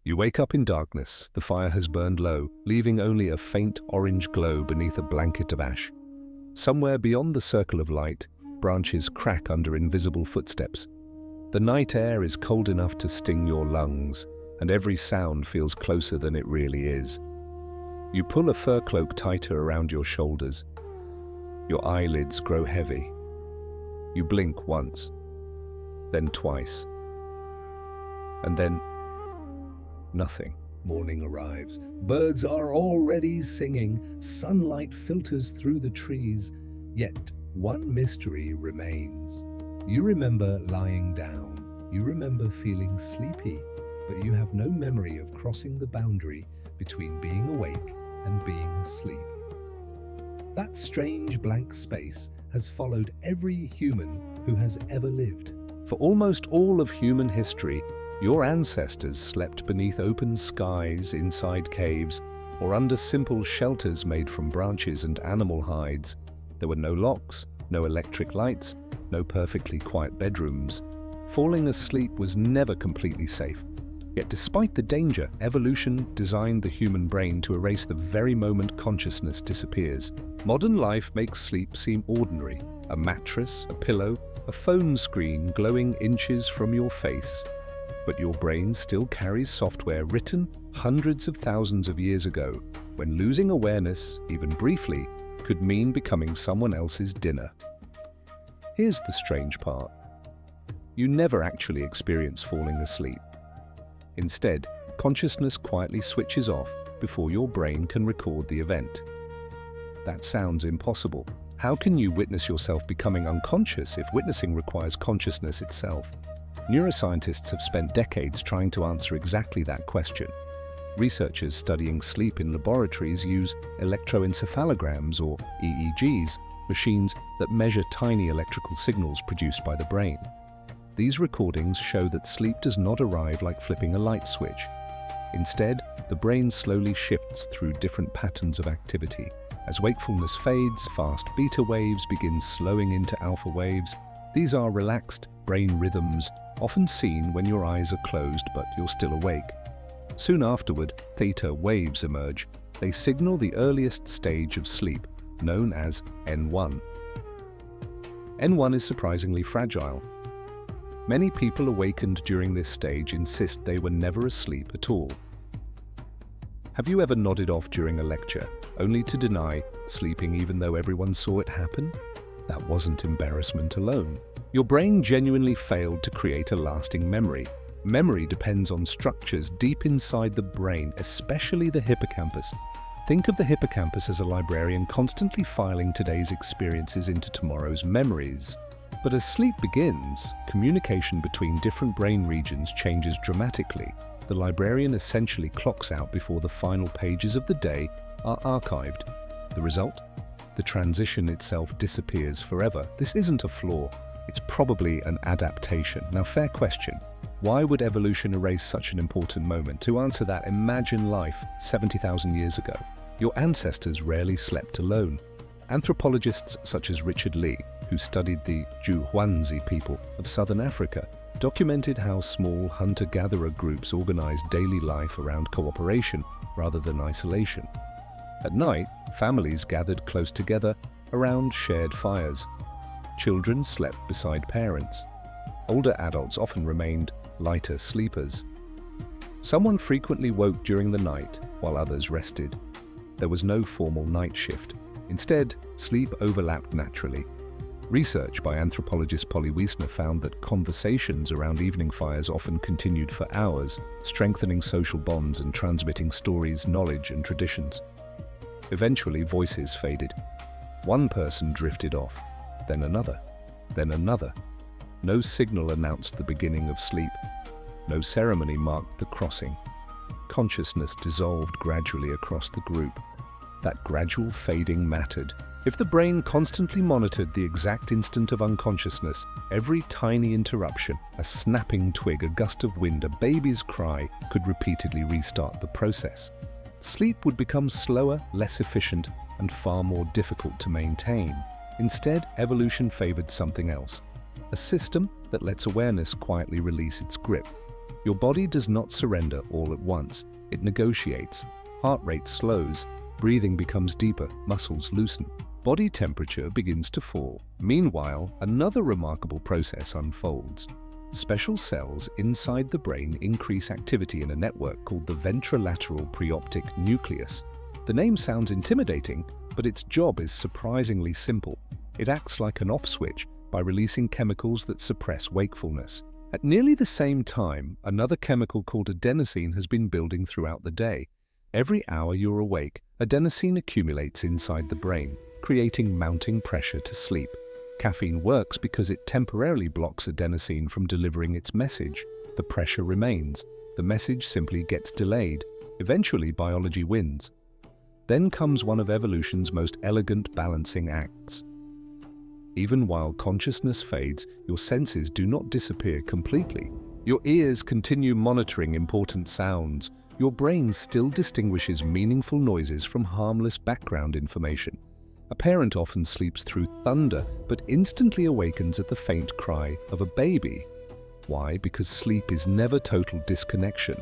You wake up in darkness. The fire has burned low, leaving only a faint orange glow beneath a blanket of ash. Somewhere beyond the circle of light, branches crack under invisible footsteps. The night air is cold enough to sting your lungs, and every sound feels closer than it really is. You pull a fur cloak tighter around your shoulders. Your eyelids grow heavy. You blink once, then twice, and then nothing. Morning arrives. Birds are already singing. Sunlight filters through the trees. Yet one mystery remains. You remember lying down. You remember feeling sleepy, but you have no memory of crossing the boundary between being awake and being asleep. That strange blank space has followed every human who has ever lived. For almost all of human history, your ancestors slept beneath open skies, inside caves, or under simple shelters made from branches and animal hides. There were no locks, no electric lights, no perfectly quiet bedrooms. Falling asleep was never completely safe. Yet despite the danger, evolution designed the human brain to erase the very moment consciousness disappears. Modern life makes sleep seem ordinary. A mattress, a pillow, a phone screen glowing inches from your face. But your brain still carries software written hundreds of thousands of years ago, when losing awareness, even briefly, could mean becoming someone else's dinner. Here's the strange part. You never actually experience falling asleep. Instead, consciousness quietly switches off before your brain can record the event. That sounds impossible. How can you witness yourself becoming unconscious if witnessing requires consciousness itself? Neuroscientists have spent decades trying to answer exactly that question. Researchers studying sleep in laboratories use electroencephalograms, or EEGs, machines that measure tiny electrical signals produced by the brain. These recordings show that sleep does not arrive like flipping a light switch. Instead, the brain slowly shifts through different patterns of activity. As wakefulness fades, fast beta waves begin slowing into alpha waves. These are relaxed brain rhythms, often seen when your eyes are closed but you're still awake. Soon afterward, theta waves emerge. They signal the earliest stage of sleep, known as N1. N1 is surprisingly fragile. Many people awakened during this stage insist they were never asleep at all. Have you ever nodded off during a lecture, only to deny sleeping even though everyone saw it happen? That wasn't embarrassment alone. Your brain genuinely failed to create a lasting memory. Memory depends on structures deep inside the brain, especially the hippocampus. Think of the hippocampus as a librarian constantly filing today's experiences into tomorrow's memories. But as sleep begins, communication between different brain regions changes dramatically. The librarian essentially clocks out before the final pages of the day are archived. The result? The transition itself disappears forever. This isn't a flaw. It's probably an adaptation. Now, fair question. Why would evolution erase such an important moment? To answer that, imagine life 70,000 years ago. Your ancestors rarely slept alone. Anthropologists such as Richard Lee, who studied the Juhwanzi people of southern Africa, documented how small hunter-gatherer groups organized daily life around cooperation rather than isolation. At night, families gathered close together around shared fires. Children slept beside parents. Older adults often remained lighter sleepers. Someone frequently woke during the night while others rested. There was no formal night shift. Instead, sleep overlapped naturally. Research by anthropologist Polly Wiesner found that conversations around evening fires often continued for hours, strengthening social bonds and transmitting stories, knowledge, and traditions. Eventually, voices faded. One person drifted off, then another, then another. No signal announced the beginning of sleep. No ceremony marked the crossing. Consciousness dissolved gradually across the group. That gradual fading mattered. If the brain constantly monitored the exact instant of unconsciousness, every tiny interruption, a snapping twig, a gust of wind, a baby's cry, could repeatedly restart the process. Sleep would become slower, less efficient, and far more difficult to maintain. Instead, evolution favored something else. A system that lets awareness quietly release its grip. Your body does not surrender all at once. It negotiates. Heart rate slows, breathing becomes deeper, muscles loosen. Body temperature begins to fall. Meanwhile, another remarkable process unfolds. Special cells inside the brain increase activity in a network called the ventrolateral preoptic nucleus. The name sounds intimidating, but its job is surprisingly simple. It acts like an off switch by releasing chemicals that suppress wakefulness. At nearly the same time, another chemical called adenosine has been building throughout the day. Every hour you're awake, adenosine accumulates inside the brain, creating mounting pressure to sleep. Caffeine works because it temporarily blocks adenosine from delivering its message. The pressure remains. The message simply gets delayed. Eventually, biology wins. Then comes one of evolution's most elegant balancing acts. Even while consciousness fades, your senses do not disappear completely. Your ears continue monitoring important sounds. Your brain still distinguishes meaningful noises from harmless background information. A parent often sleeps through thunder, but instantly awakens at the faint cry of a baby. Why? Because sleep is never total disconnection.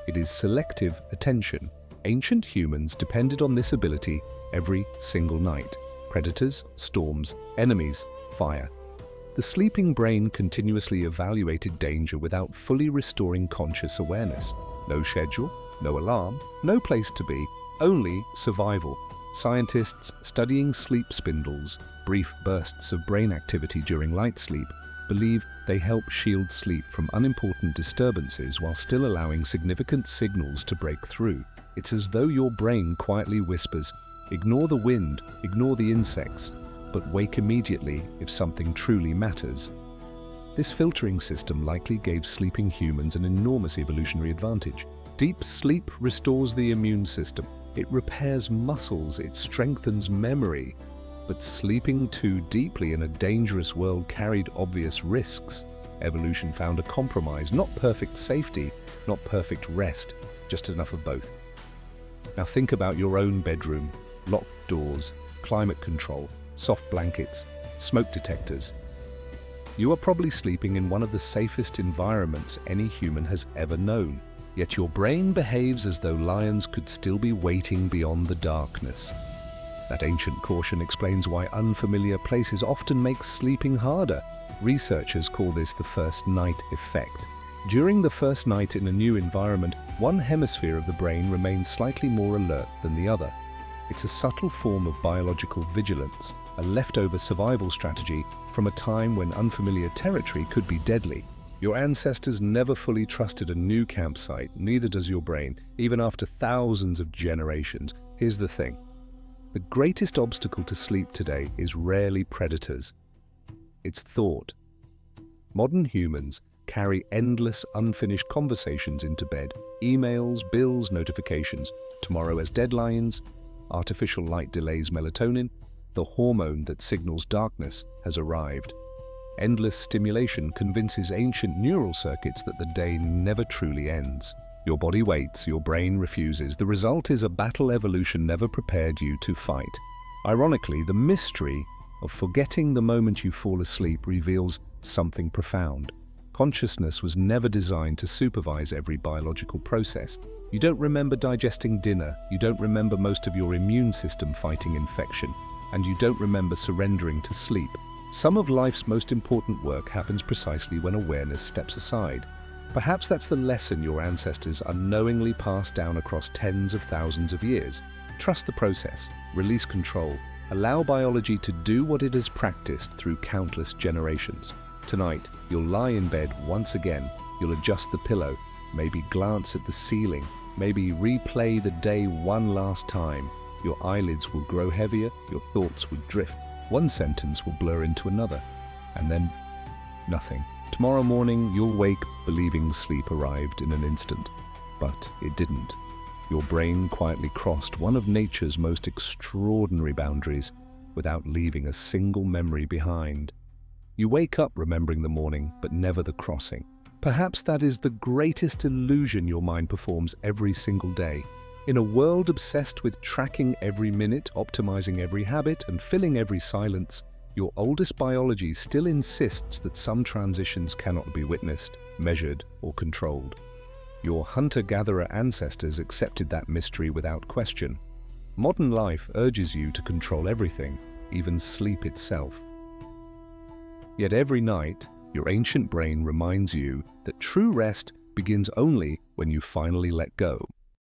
It is selective attention. Ancient humans depended on this ability every single night. Predators, storms, enemies, fire. The sleeping brain continuously evaluated danger without fully restoring conscious awareness. No schedule, no alarm, no place to be, only survival. Scientists studying sleep spindles, brief bursts of brain activity during light sleep, believe they help shield sleep from unimportant disturbances while still allowing significant signals to break through. It's as though your brain quietly whispers, "Ignore the wind, ignore the insects, but wake immediately if something truly matters." This filtering system likely gave sleeping humans an enormous evolutionary advantage. Deep sleep restores the immune system. It repairs muscles, it strengthens memory. But sleeping too deeply in a dangerous world carried obvious risks. Evolution found a compromise, not perfect safety, not perfect rest, just enough of both. Now think about your own bedroom. Locked doors, climate control, soft blankets, smoke detectors. You are probably sleeping in one of the safest environments any human has ever known. Yet your brain behaves as though lions could still be waiting beyond the darkness. That ancient caution explains why unfamiliar places often make sleeping harder. Researchers call this the first night effect. During the first night in a new environment, one hemisphere of the brain remains slightly more alert than the other. It's a subtle form of biological vigilance, a leftover survival strategy from a time when unfamiliar territory could be deadly. Your ancestors never fully trusted a new campsite, neither does your brain, even after thousands of generations. Here's the thing. The greatest obstacle to sleep today is rarely predators. It's thought. Modern humans carry endless, unfinished conversations into bed. Emails, bills, notifications. Tomorrow has deadlines. Artificial light delays melatonin. The hormone that signals darkness has arrived. Endless stimulation convinces ancient neural circuits that the day never truly ends. Your body waits, your brain refuses. The result is a battle evolution never prepared you to fight. Ironically, the mystery of forgetting the moment you fall asleep reveals something profound. Consciousness was never designed to supervise every biological process. You don't remember digesting dinner, you don't remember most of your immune system fighting infection, and you don't remember surrendering to sleep. Some of life's most important work happens precisely when awareness steps aside. Perhaps that's the lesson your ancestors unknowingly passed down across tens of thousands of years. Trust the process, release control, allow biology to do what it has practiced through countless generations. Tonight, you'll lie in bed once again, you'll adjust the pillow, maybe glance at the ceiling, maybe replay the day one last time. Your eyelids will grow heavier, your thoughts will drift. One sentence will blur into another, and then nothing. Tomorrow morning, you'll wake believing sleep arrived in an instant. But it didn't. Your brain quietly crossed one of nature's most extraordinary boundaries without leaving a single memory behind. You wake up remembering the morning, but never the crossing. Perhaps that is the greatest illusion your mind performs every single day. In a world obsessed with tracking every minute, optimizing every habit, and filling every silence, your oldest biology still insists that some transitions cannot be witnessed. measured, or controlled. Your hunter-gatherer ancestors accepted that mystery without question. Modern life urges you to control everything, even sleep itself. Yet every night, your ancient brain reminds you that true rest begins only when you finally let go.